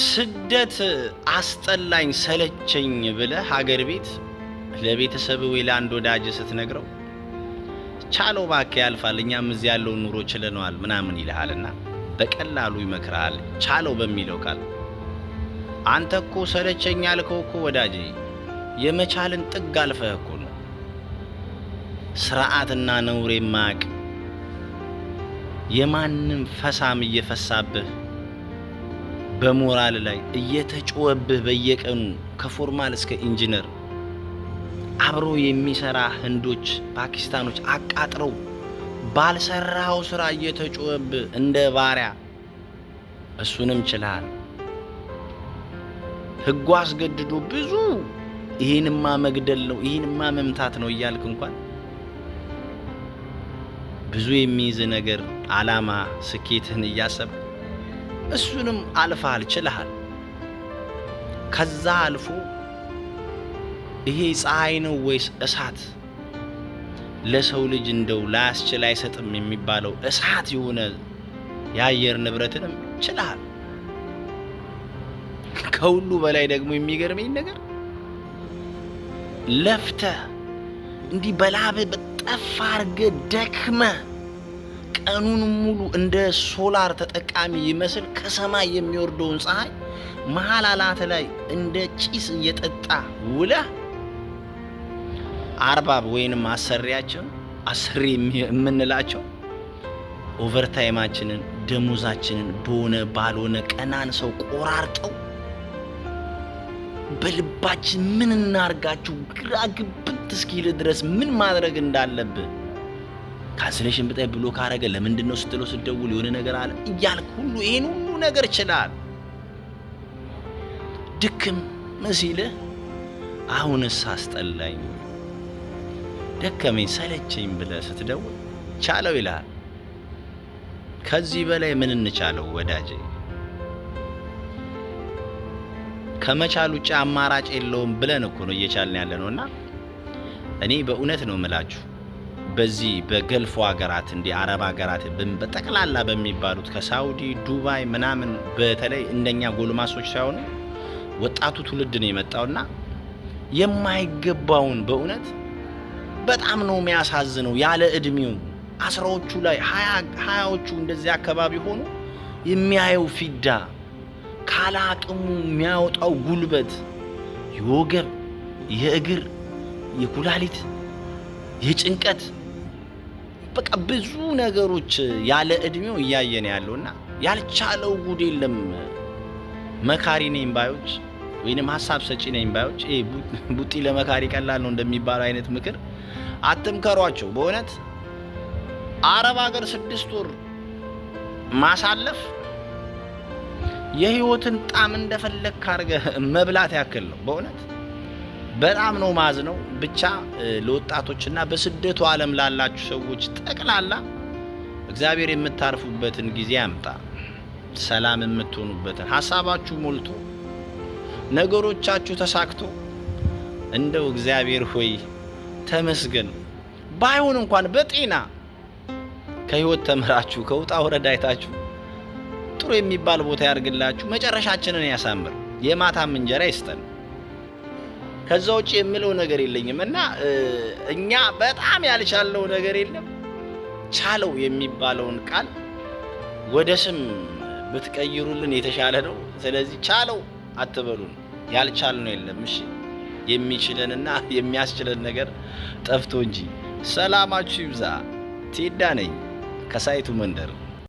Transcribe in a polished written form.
ስደት አስጠላኝ ሰለቸኝ ብለህ ሀገር ቤት ለቤተሰብ ወይ ለአንድ ወዳጅ ስትነግረው ቻለው እባክህ ያልፋል እኛም እዚህ ያለውን ኑሮ ችለነዋል ምናምን ይልሃልና በቀላሉ ይመክራል። ቻለው በሚለው ቃል አንተ እኮ ሰለቸኝ ያልከው እኮ ወዳጄ የመቻልን ጥግ አልፈህ እኮ ነው። ስርዓትና ነውር የማያውቅ የማንም ፈሳም እየፈሳብህ በሞራል ላይ እየተጮኸብህ በየቀኑ ከፎርማል እስከ ኢንጂነር አብሮ የሚሰራ ህንዶች ፓኪስታኖች አቃጥረው ባልሰራው ስራ እየተጮኸብህ እንደ ባሪያ እሱንም ችላል። ህጉ አስገድዶ ብዙ ይሄንማ መግደል ነው ይሄንማ መምታት ነው እያልክ እንኳን ብዙ የሚይዝ ነገር ዓላማ ስኬትህን እያሰብ እሱንም አልፈሃል ችለሃል። ከዛ አልፎ ይሄ ፀሐይ ነው ወይስ እሳት ለሰው ልጅ እንደው ላያስችል አይሰጥም የሚባለው እሳት የሆነ የአየር ንብረትንም ችለሃል። ከሁሉ በላይ ደግሞ የሚገርመኝ ነገር ለፍተህ እንዲህ በላብህ በጠፋ አድርገህ ደክመህ ቀኑን ሙሉ እንደ ሶላር ተጠቃሚ ይመስል ከሰማይ የሚወርደውን ፀሐይ መሃል አላት ላይ እንደ ጭስ እየጠጣ ውለህ አርባብ ወይንም አሰሪ የምንላቸው ኦቨርታይማችንን ደሞዛችንን በሆነ ባልሆነ ቀናን ሰው ቆራርጠው በልባችን ምን እናርጋችሁ ግራ ግብት እስኪል ድረስ ምን ማድረግ እንዳለብህ ካንስሌሽን ብታይ ብሎ ካረገ ለምንድነው ስትለው ስደውል የሆነ ነገር አለ እያልክ ሁሉ ይሄን ሁሉ ነገር ይችላል። ድክም መስይልህ አሁንስ አስጠላኝ ደከመኝ ሰለቸኝ ብለህ ስትደውል ቻለው ይላል። ከዚህ በላይ ምን እንቻለው ወዳጄ? ከመቻል ውጭ አማራጭ የለውም ብለን እኮ ነው እየቻልን ያለነውና እኔ በእውነት ነው የምላችሁ በዚህ በገልፎ ሀገራት እንደ አረብ ሀገራት በጠቅላላ በሚባሉት ከሳውዲ ዱባይ ምናምን በተለይ እንደኛ ጎልማሶች ሳይሆኑ ወጣቱ ትውልድ ነው የመጣውና የማይገባውን በእውነት በጣም ነው የሚያሳዝነው። ያለ እድሜው አስራዎቹ ላይ ሀያዎቹ እንደዚህ አካባቢ ሆኖ የሚያየው ፊዳ ካለ አቅሙ የሚያወጣው ጉልበት የወገብ የእግር የኩላሊት የጭንቀት በቃ ብዙ ነገሮች ያለ እድሜው እያየን ያለውና ያልቻለው ጉድ የለም። መካሪ ነኝ ባዮች ወይንም ሐሳብ ሰጪ ነኝ ባዮች ቡጢ ለመካሪ ቀላል ነው እንደሚባለው አይነት ምክር አትምከሯቸው። በእውነት አረብ ሀገር 6 ወር ማሳለፍ የህይወትን ጣም እንደፈለክ አድርገህ መብላት ያክል ነው። በእውነት በጣም ነው ማዝነው። ብቻ ለወጣቶችና በስደቱ ዓለም ላላችሁ ሰዎች ጠቅላላ እግዚአብሔር የምታርፉበትን ጊዜ ያምጣ። ሰላም የምትሆኑበትን ሐሳባችሁ ሞልቶ ነገሮቻችሁ ተሳክቶ እንደው እግዚአብሔር ሆይ ተመስገን ባይሆን እንኳን በጤና ከህይወት ተምራችሁ ከውጣ ወረዳ አይታችሁ ጥሩ የሚባል ቦታ ያርግላችሁ። መጨረሻችንን ያሳምር። የማታም እንጀራ ይስጠን። ከዛ ውጪ የምለው ነገር የለኝምና እኛ በጣም ያልቻለው ነገር የለም። ቻለው የሚባለውን ቃል ወደ ስም ብትቀይሩልን የተሻለ ነው። ስለዚህ ቻለው አትበሉን። ያልቻልነው የለም። እሺ የሚችለንና የሚያስችለን ነገር ጠፍቶ እንጂ። ሰላማችሁ ይብዛ። ቴዳ ነኝ ከሳይቱ መንደር።